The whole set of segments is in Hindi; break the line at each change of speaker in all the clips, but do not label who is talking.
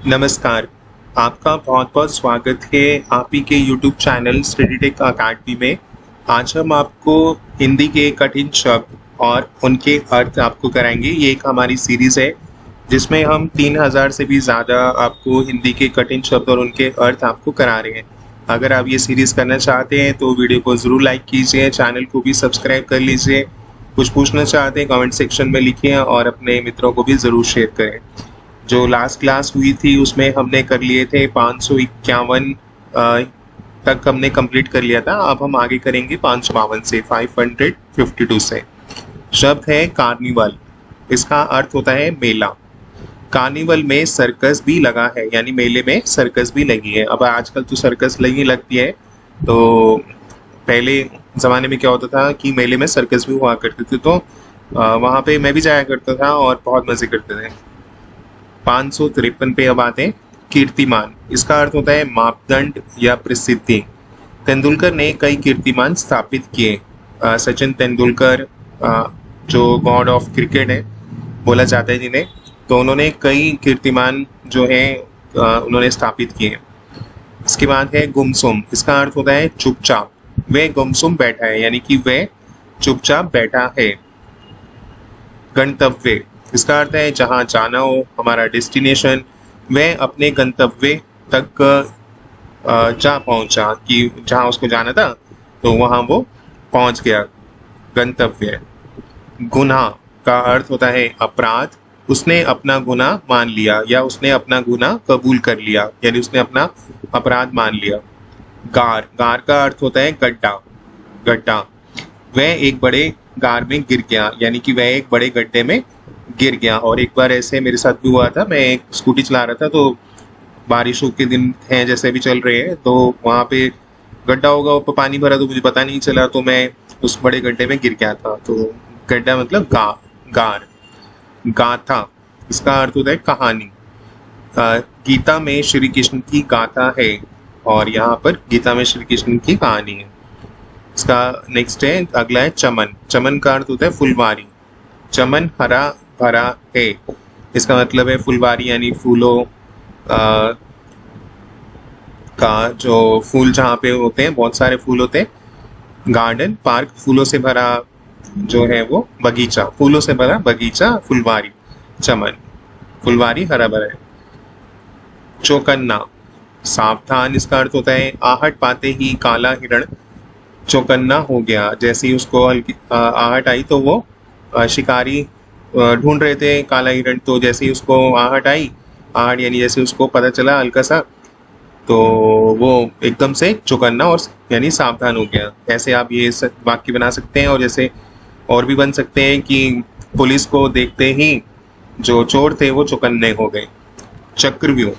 नमस्कार, आपका बहुत-बहुत स्वागत है आप ही के YouTube channel Study Tech Academy में। आज हम आपको हिंदी के कठिन शब्द और उनके अर्थ आपको कराएंगे। ये एक हमारी सीरीज़ है जिसमें हम 3000 से भी ज़्यादा आपको हिंदी के कठिन शब्द और उनके अर्थ आपको करा रहे हैं। अगर आप ये सीरीज़ करना चाहते हैं तो वीडियो को ज़रूर लाइक कीजिए, चैनल को भी सब्सक्राइब कर लीजिए। कुछ पूछना चाहते हैं कमेंट सेक्शन में लिखिए और अपने मित्रों को भी ज़रूर शेयर करें। जो लास्ट क्लास हुई थी उसमें हमने कर लिए थे 551 तक हमने कंप्लीट कर लिया था। अब हम आगे करेंगे 552 से 552 से। शब्द है कार्निवल। इसका अर्थ होता है मेला। कार्निवल में सर्कस भी लगा है, यानी मेले में सर्कस भी लगी है। अब आजकल तो सर्कस लगती है, तो पहले ज़माने में क्या होता था कि मेले में सर्कस भी हुआ करते थे, तो वहाँ पे मैं भी जाया करता था और बहुत मज़े करते थे। 553 पे अब आते हैं कीर्तिमान। इसका अर्थ होता है मापदंड या प्रसिद्धि। तेंदुलकर ने कई कीर्तिमान स्थापित किए। सचिन तेंदुलकर जो गॉड ऑफ क्रिकेट है बोला जाता है जिन्हें, तो उन्होंने कई कीर्तिमान जो है उन्होंने स्थापित किए। इसके बाद है गुमसुम। इसका अर्थ होता है चुपचाप। वह गुमसुम बैठा है, यानी कि वह चुपचाप बैठा है। गंतव्य। इसका अर्थ है जहाँ जाना हो, हमारा डेस्टिनेशन। वह अपने गंतव्य तक जा पहुँचा, कि जहाँ उसको जाना था तो वहाँ वो पहुँच गया। गंतव्य। गुनाह का अर्थ होता है अपराध। उसने अपना गुनाह मान लिया या उसने अपना गुनाह कबूल कर लिया, यानी उसने अपना अपराध मान लिया। गार। गार का अर्थ होता है गड्ढा। गड्ढा। वह एक बड़े गार में गिर गया, यानी कि वह एक बड़े गड्ढे में गिर गया। और एक बार ऐसे मेरे साथ भी हुआ था। मैं एक स्कूटी चला रहा था, तो बारिशों के दिन हैं जैसे भी चल रहे हैं, तो वहाँ पे गड्ढा होगा, ऊपर पानी भरा, तो मुझे पता नहीं चला, तो मैं उस बड़े गड्ढे में गिर गया था। तो गड्ढा मतलब गार। गाथा। इसका अर्थ होता है कहानी। गीता में श्री कृष्ण की गाथा है और यहाँ पर गीता में श्री कृष्ण की कहानी है। इसका नेक्स्ट है, अगला है चमन। चमन का अर्थ होता है फुलवारी। चमन हरा भरा है। इसका मतलब है फुलवारी, यानी फूलों का जो फूल जहाँ पे होते हैं, बहुत सारे फूल होते हैं। गार्डन, पार्क, फूलों से भरा जो है वो बगीचा। फूलों से भरा बगीचा, फुलवारी। चमन। फुलवारी हरा भरा है। चौकन्ना। सावधान। इसका अर्थ होता है आहट पाते ही काला हिरण चौकन्ना हो गया। जैसे ही उसको हल्की आहट आई तो वो शिकारी ढूंढ रहे थे काला हिरण, तो जैसे ही उसको आहट आई, आहट यानी जैसे उसको पता चला हल्का सा, तो वो एकदम से चौकन्ना और यानी सावधान हो गया। ऐसे आप ये वाक्य बना सकते हैं। और जैसे और भी बन सकते हैं कि पुलिस को देखते ही जो चोर थे वो चौकन्ने हो गए। चक्रव्यूह।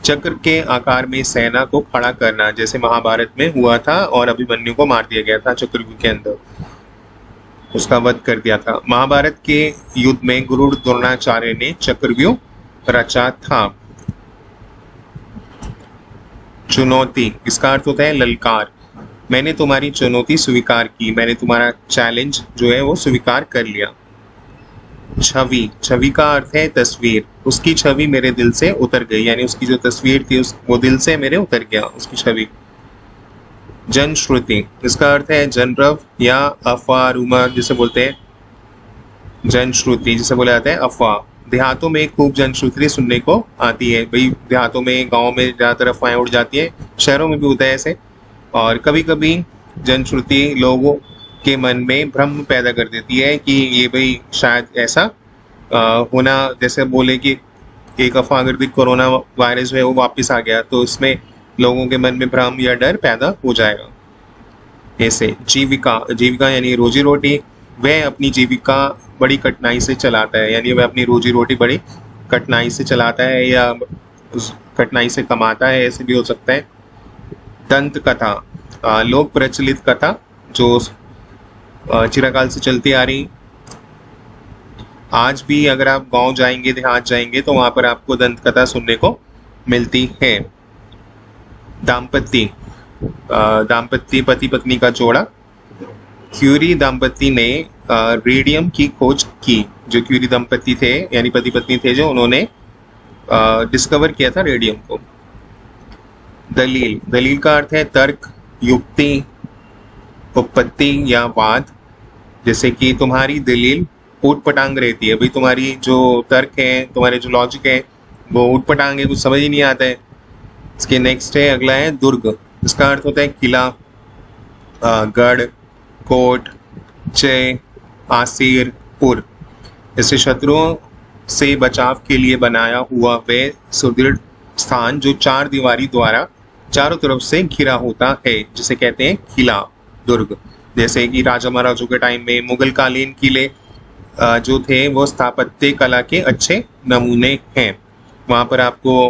चक्र के आकार में सेना को खड़ा करना, जैसे महाभारत में हुआ था और अभिमन्यु को मार दिया गया था चक्रव्यूह के अंदर, उसका वध कर दिया था। महाभारत के युद्ध में गुरु द्रोणाचार्य ने चक्रव्यूह रचा था। चुनौती। इसका अर्थ होता है ललकार। मैंने तुम्हारी चुनौती स्वीकार की। मैंने तुम्हारा चैलेंज जो है वो स्वीकार कर लिया। छवि। छवि का अर्थ है तस्वीर। उसकी छवि मेरे दिल से उतर गई, यानी उसकी जो तस्वीर थी वो दिल से मेरे उतर गया, उसकी छवि। जनश्रुति। इसका अर्थ है जनरव या अफवाह, रूमर जिसे बोलते हैं। जनश्रुति जिसे बोला जाता है अफवाह। देहातों में खूब जनश्रुति सुनने को आती है। भाई देहातों में, गाँव में ज़्यादातर अफवाहें उड़ जाती है, शहरों में भी होता है ऐसे। और कभी कभी जनश्रुति लोगों के मन में भ्रम पैदा कर देती है कि ये भाई शायद ऐसा होना, जैसे बोले कि एक अफवाह अगर भी कोरोना वायरस जो है वो वापस आ गया, तो इसमें लोगों के मन में भ्रम या डर पैदा हो जाएगा। ऐसे जीविका। जीविका यानी रोजी रोटी। वह अपनी जीविका बड़ी कठिनाई से चलाता है, यानी वह अपनी रोजी रोटी बड़ी कठिनाई से चलाता है या कठिनाई से कमाता है, ऐसे भी हो सकता है। दंत कथा। लोक प्रचलित कथा जो चिरकाल से चलती आ रही। आज भी अगर आप गांव जाएंगे, देहात जाएंगे, तो वहां पर आपको दंत कथा सुनने को मिलती है। दाम्पत्य। दाम्पत्य पति पत्नी का जोड़ा। क्यूरी दंपत्ति ने रेडियम की खोज की। जो क्यूरी दंपत्ति थे यानी पति पत्नी थे, जो उन्होंने डिस्कवर किया था रेडियम को। दलील, दलील का अर्थ है तर्क, युक्ति, उपपत्ति या वाद। जैसे कि तुम्हारी दलील ऊट पटांग रहती है, भाई तुम्हारी जो तर्क है, तुम्हारे जो लॉजिक है वो ऊट पटांग है, कुछ समझ ही नहीं आता है। इसके नेक्स्ट है, अगला है दुर्ग। इसका अर्थ होता है किला, गढ़, कोट, जय, आसीर, पुर। जैसे शत्रुओं से बचाव के लिए बनाया हुआ वह सुदृढ़ स्थान जो चार दीवारी द्वारा चारों तरफ से घिरा होता है, जिसे कहते हैं किला, दुर्ग। जैसे कि राजा महाराजों के टाइम में मुगल कालीन किले जो थे वो स्थापत्य कला के अच्छे नमूने हैं, वहाँ पर आपको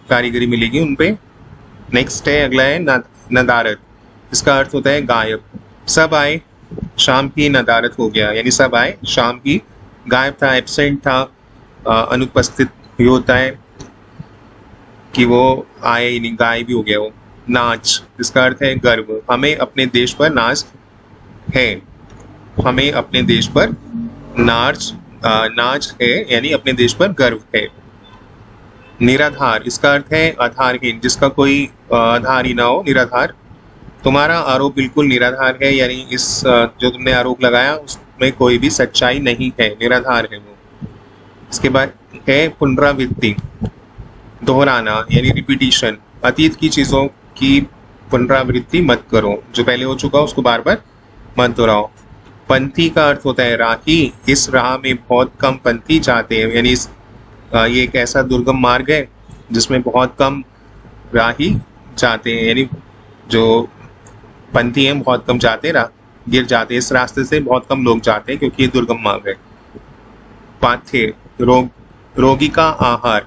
कारीगरी मिलेगी उन पे। नेक्स्ट है, अगला है नदारत। इसका अर्थ होता है गायब। सब आए, शाम की नदारत हो गया, यानी सब आए, शाम की, गायब था, एब्सेंट था, अनुपस्थित भी होता है कि वो आए ही नहीं, गायब भी हो गया वो। नाच, इसका अर्थ है गर्व। हमें अपने देश पर नाच है, हमें अपने देश पर नाच है, यानी अपने देश पर गर्व है। निराधार, इसका अर्थ है आधारहीन, जिसका कोई आधार ही ना हो, निराधार। तुम्हारा आरोप बिल्कुल निराधार है, यानी इस जो तुमने आरोप लगाया उसमें कोई भी सच्चाई नहीं है, निराधार है वो। इसके बाद है पुनरावृत्ति, दोहराना यानी रिपीटिशन। अतीत की चीज़ों की पुनरावृत्ति मत करो, जो पहले हो चुका उसको बार बार मत दोहराओ। पंथी का अर्थ होता है राही। इस राह में बहुत कम पंथी जाते हैं, यानी ये एक ऐसा दुर्गम मार्ग है जिसमें बहुत कम राही जाते हैं, यानी जो पंथी हैं बहुत कम जाते, गिर जाते हैं, इस रास्ते से बहुत कम लोग जाते हैं क्योंकि ये दुर्गम मार्ग है। पाथ्य, रोगी का आहार।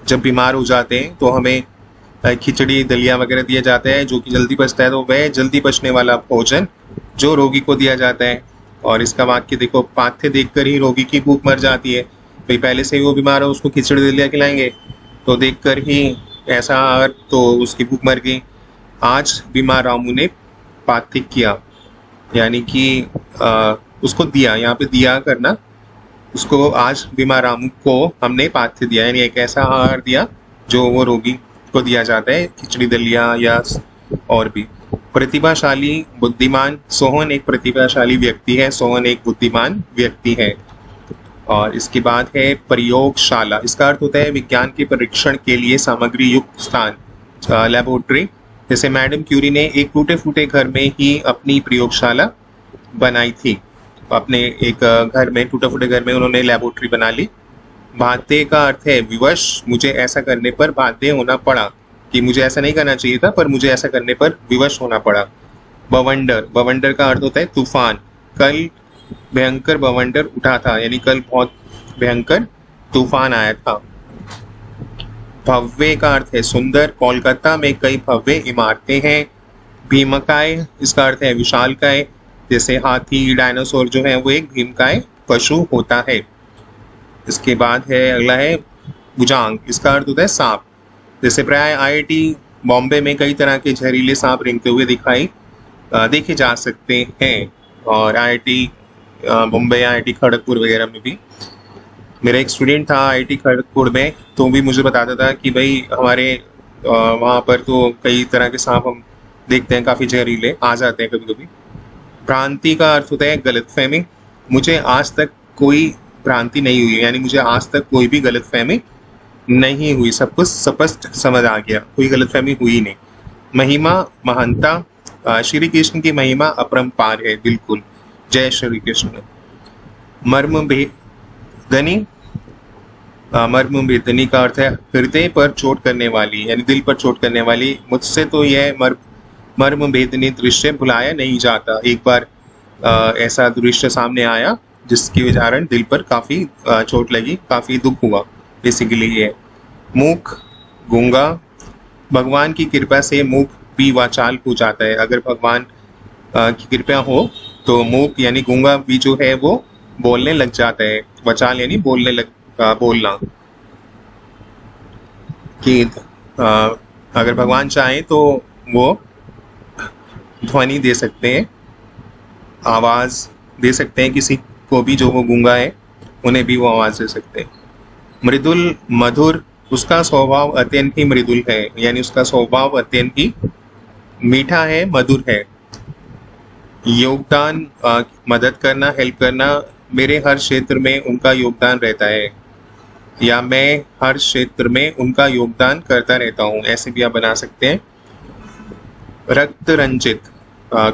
जब बीमार हो जाते हैं तो हमें खिचड़ी, दलिया वगैरह दिया जाता है जो कि जल्दी पचता है, तो वह जल्दी पचने वाला भोजन जो रोगी को दिया जाता है। और इसका वाक्य देखो, पाथ्य देखकर ही रोगी की भूख मर जाती है। भाई पहले से ही वो बीमार हो, उसको खिचड़ी दलिया खिलाएंगे तो देखकर ही ऐसा आहार, तो उसकी भूख मर गई। आज बीमार रामू ने पाथ्य किया, यानी कि उसको दिया, यहाँ पे दिया करना, उसको आज बीमार रामू को हमने पाथ्य दिया, यानी एक ऐसा आहार दिया जो वो रोगी को दिया जाता है, खिचड़ी दलिया या और भी। प्रतिभाशाली, बुद्धिमान। सोहन एक प्रतिभाशाली व्यक्ति है, सोहन एक बुद्धिमान व्यक्ति है। और इसके बाद है प्रयोगशाला। इसका अर्थ होता है विज्ञान के परीक्षण के लिए सामग्री युक्त स्थान, लेबोरेटरी। जैसे मैडम क्यूरी ने एक टूटे फूटे घर में ही अपनी प्रयोगशाला बनाई थी, अपने एक घर में, टूटे फूटे घर में उन्होंने लेबोरेटरी बना ली। बाध्य का अर्थ है विवश। मुझे ऐसा करने पर बाध्य होना पड़ा, कि मुझे ऐसा नहीं करना चाहिए था पर मुझे ऐसा करने पर विवश होना पड़ा। बवंडर, बवंडर का अर्थ होता है तूफान। कल भयंकर बवंडर उठा था, यानी कल बहुत भयंकर तूफान आया था। भव्य का अर्थ है सुंदर। कोलकाता में कई भव्य इमारतें हैं। भीमकाय, इसका अर्थ है विशालकाय। जैसे हाथी, डायनासोर जो है वो एक भीमकाय पशु होता है। इसके बाद है, अगला है भुजांग। इसका अर्थ होता है सांप। जैसे प्राय आईआईटी बॉम्बे में कई तरह के जहरीले सांप रेंगते हुए देखे जा सकते हैं, और आईआईटी बॉम्बे, आईआईटी खड़गपुर वगैरह में भी। मेरा एक स्टूडेंट था आईआईटी खड़गपुर में, तो भी मुझे बताता था कि भाई हमारे वहाँ पर तो कई तरह के सांप हम देखते हैं, काफ़ी जहरीले आ जाते हैं कभी कभी। भ्रांति का अर्थ होता है गलतफहमी। मुझे आज तक कोई भ्रांति नहीं हुई, यानी मुझे आज तक कोई भी गलतफहमी नहीं हुई, सब कुछ स्पष्ट समझ आ गया, कोई गलतफहमी हुई नहीं। महिमा, महानता। श्री कृष्ण की महिमा अपरंपार है, बिल्कुल, जय श्री कृष्ण। मर्म भेदनी, मर्म भेदनी का अर्थ है हृदय पर चोट करने वाली, यानी दिल पर चोट करने वाली। मुझसे तो यह मर्म भेदनी दृश्य भुलाया नहीं जाता। एक बार ऐसा दृश्य सामने आया जिसके कारण दिल पर काफ़ी चोट लगी, काफ़ी दुख हुआ, बेसिकली ये। मूक, गूंगा। भगवान की कृपा से मूक भी वाचाल हो जाता है। अगर भगवान की कृपा हो तो मूक यानी गूंगा भी जो है वो बोलने लग जाता है। वाचाल यानी बोलना, कि अगर भगवान चाहे तो वो ध्वनि दे सकते हैं, आवाज़ दे सकते हैं, किसी को भी जो वो गूंगा है उन्हें भी वो आवाज़ दे सकते हैं। मृदुल मधुर, उसका स्वभाव अत्यंत ही मृदुल है, यानी उसका स्वभाव अत्यंत ही मीठा है, मधुर है। योगदान, मदद करना, हेल्प करना, मेरे हर क्षेत्र में उनका योगदान रहता है, या मैं हर क्षेत्र में उनका योगदान करता रहता हूँ, ऐसे भी आप बना सकते हैं। रक्त रंजित,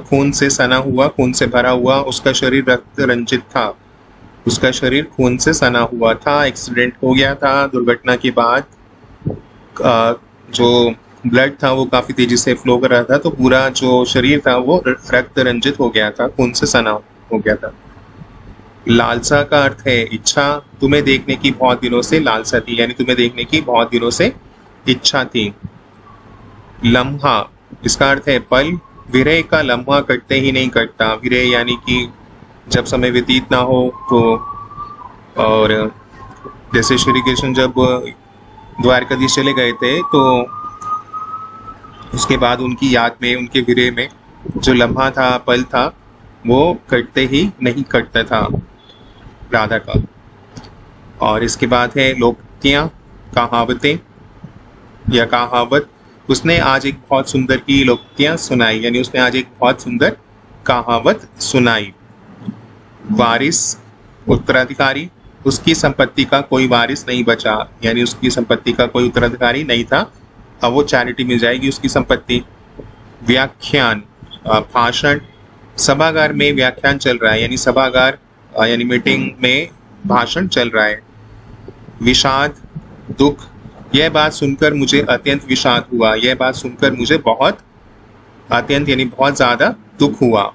खून से सना हुआ, खून से भरा हुआ, उसका शरीर रक्त रंजित था, उसका शरीर खून से सना हुआ था, एक्सीडेंट हो गया था, दुर्घटना के बाद जो ब्लड था वो काफ़ी तेज़ी से फ्लो कर रहा था, तो पूरा जो शरीर था वो रक्त रंजित हो गया था, खून से सना हो गया था। लालसा का अर्थ है इच्छा, तुम्हें देखने की बहुत दिनों से लालसा थी, यानी तुम्हें देखने की बहुत दिनों से इच्छा थी। लम्हा, इसका अर्थ है पल, विरह का लम्हा कटते ही नहीं कटता, विरह यानी कि जब समय व्यतीत ना हो तो, और जैसे श्री कृष्ण जब द्वारकाधीश चले गए थे तो उसके बाद उनकी याद में, उनके विरह में जो लम्हा था, पल था, वो कटते ही नहीं कटता था राधा का। और इसके बाद है लोकोक्तियाँ, कहावतें या कहावत। उसने आज एक बहुत सुंदर की लोकोक्तियाँ सुनाई, यानी उसने आज एक बहुत सुंदर कहावत सुनाई। वारिस, उत्तराधिकारी, उसकी संपत्ति का कोई वारिस नहीं बचा, यानी उसकी संपत्ति का कोई उत्तराधिकारी नहीं था, अब वो चैरिटी मिल जाएगी उसकी संपत्ति। व्याख्यान, भाषण, सभागार में व्याख्यान चल रहा है, यानी सभागार यानी मीटिंग में भाषण चल रहा है। विषाद, दुख, यह बात सुनकर मुझे अत्यंत विषाद हुआ, यह बात सुनकर मुझे बहुत, अत्यंत यानी बहुत ज़्यादा दुख हुआ।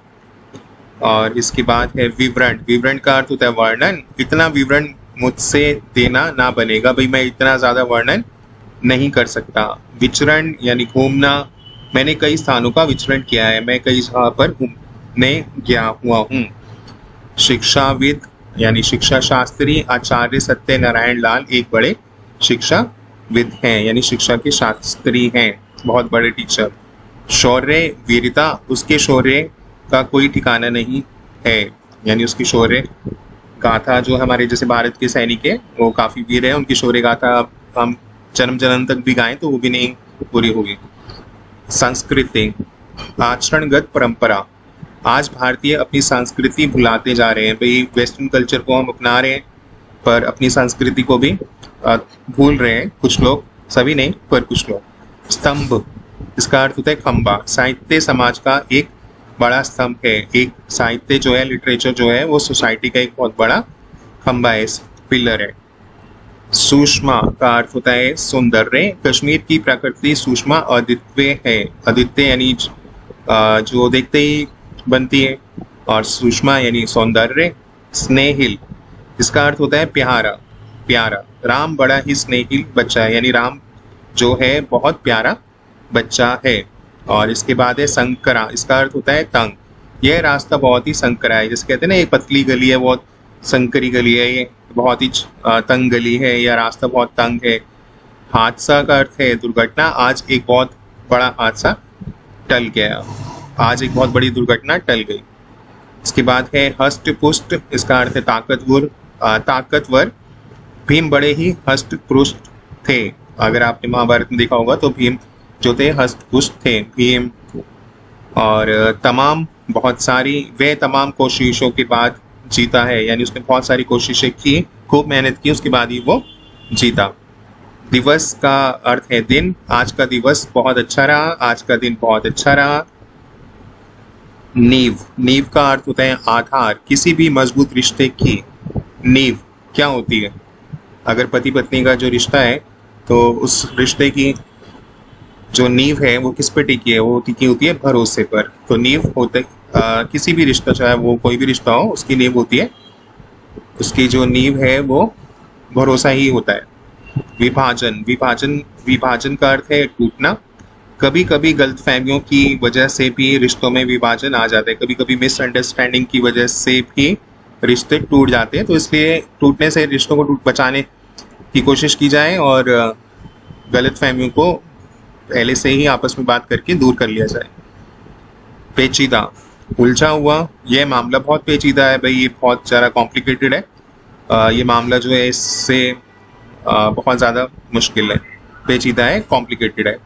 और इसके बाद है विवरण, विवरण का अर्थ होता है वर्णन, इतना विवरण मुझसे देना ना बनेगा, भाई मैं इतना ज़्यादा वर्णन नहीं कर सकता। विचरण यानी घूमना, मैंने कई स्थानों का विचरण किया है, मैं कई जगह पर घूमने गया हुआ हूँ। शिक्षाविद यानी शिक्षा शास्त्री, आचार्य सत्यनारायण लाल एक बड़े शिक्षाविद हैं, यानी शिक्षा के शास्त्री हैं, बहुत बड़े टीचर। शौर्य, वीरता, उसके शौर्य का कोई ठिकाना नहीं है, यानी उसकी शौर्य गाथा जो हमारे जैसे भारत के सैनिक है वो काफ़ी वीर है, उनकी शौर्य गाथा हम जन्म जन्म तक भी गाएं तो वो भी नहीं पूरी होगी। संस्कृति, आचरणगत परंपरा, आज भारतीय अपनी संस्कृति भुलाते जा रहे हैं, भाई वेस्टर्न कल्चर को हम अपना रहे हैं पर अपनी संस्कृति को भी भूल रहे हैं कुछ लोग, सभी नहीं पर कुछ लोग। स्तंभ, इसका अर्थ होता है खंबा, साहित्य समाज का एक बड़ा स्तंभ है, एक साहित्य जो है, लिटरेचर जो है वो सोसाइटी का एक बहुत बड़ा खंबा है, पिलर है। सूक्ष्मा का अर्थ होता है सौंदर्य, कश्मीर की प्रकृति सूक्ष्मा अद्वितीय है, अद्वितीय यानी जो देखते ही बनती है, और सूक्ष्मा यानी सौंदर्य। स्नेहिल, इसका अर्थ होता है प्यारा, प्यारा, राम बड़ा ही स्नेहिल बच्चा है, यानी राम जो है बहुत प्यारा बच्चा है। और इसके बाद है संकरा, इसका अर्थ होता है तंग, यह रास्ता बहुत ही संकरा है, जैसे कहते हैं ना ये पतली गली है, बहुत संकरी गली है, ये बहुत ही तंग गली है, या रास्ता बहुत तंग है। हादसा का अर्थ है दुर्घटना, आज एक बहुत बड़ा हादसा टल गया, आज एक बहुत बड़ी दुर्घटना टल गई। इसके बाद है हष्ट पुष्ट, इसका अर्थ है ताकतवर, ताकतवर, भीम बड़े ही हष्ट पुष्ट थे, अगर आपने महाभारत में देखा होगा तो भीम जो थे हष्ट पुष्ट थे, भीम। और तमाम, बहुत सारी, वे तमाम कोशिशों के बाद जीता है, यानी उसने बहुत सारी कोशिशें की, खूब मेहनत की, उसके बाद ही वो जीता। दिवस का अर्थ है दिन, आज का दिवस बहुत अच्छा रहा, आज का दिन बहुत अच्छा रहा। नींव, नींव का अर्थ होता है आधार, किसी भी मजबूत रिश्ते की नींव क्या होती है, अगर पति पत्नी का जो रिश्ता है तो उस रिश्ते की जो नींव है वो किस पे टिकी है, वो टिकी होती है भरोसे पर। तो नींव होते किसी भी रिश्ता, चाहे वो कोई भी रिश्ता हो, उसकी नींव होती है, उसकी जो नींव है वो भरोसा ही होता है। विभाजन, विभाजन, विभाजन का अर्थ है टूटना, कभी कभी गलतफहमियों की वजह से भी रिश्तों में विभाजन आ जाता है, कभी कभी मिसअंडरस्टैंडिंग की वजह से भी रिश्ते टूट जाते हैं, तो इसलिए टूटने से रिश्तों को बचाने की कोशिश की जाए और गलतफहमियों को पहले से ही आपस में बात करके दूर कर लिया जाए। पेचीदा, उलझा हुआ, यह मामला बहुत पेचीदा है भाई, ये बहुत ज़्यादा कॉम्प्लिकेटेड है, ये मामला जो है इससे बहुत ज़्यादा मुश्किल है, पेचीदा है, कॉम्प्लिकेटेड है।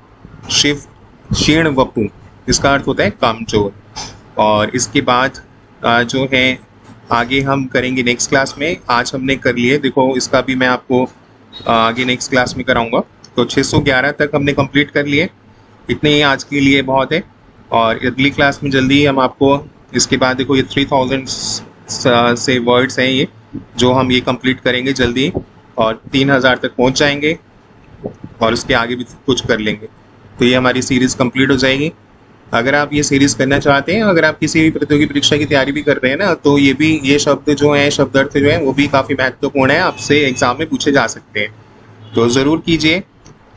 शिव क्षीण वपु, इसका अर्थ होता है कमजोर। और इसके बाद जो है आगे हम करेंगे नेक्स्ट क्लास में। आज हमने कर लिए, देखो इसका भी मैं आपको आगे नेक्स्ट क्लास में कराऊंगा। तो 611 तक हमने कंप्लीट कर लिए, इतने ही आज के लिए बहुत है। और अगली क्लास में जल्दी ही हम आपको इसके बाद, देखो ये 3000 से वर्ड्स हैं ये, जो हम ये कंप्लीट करेंगे जल्दी, और 3000 तक पहुंच जाएंगे और उसके आगे भी कुछ कर लेंगे। तो ये हमारी सीरीज़ कंप्लीट हो जाएगी। अगर आप ये सीरीज़ करना चाहते हैं, अगर आप किसी भी प्रतियोगी परीक्षा की तैयारी भी कर रहे हैं ना, तो ये शब्द जो हैं, शब्द अर्थ जो है वो भी काफ़ी महत्वपूर्ण है, आपसे एग्जाम में पूछे जा सकते हैं। तो ज़रूर कीजिए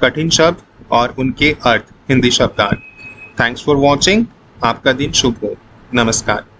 कठिन शब्द और उनके अर्थ, हिंदी शब्दार्थ। Thanks for watching. आपका दिन शुभ हो। नमस्कार।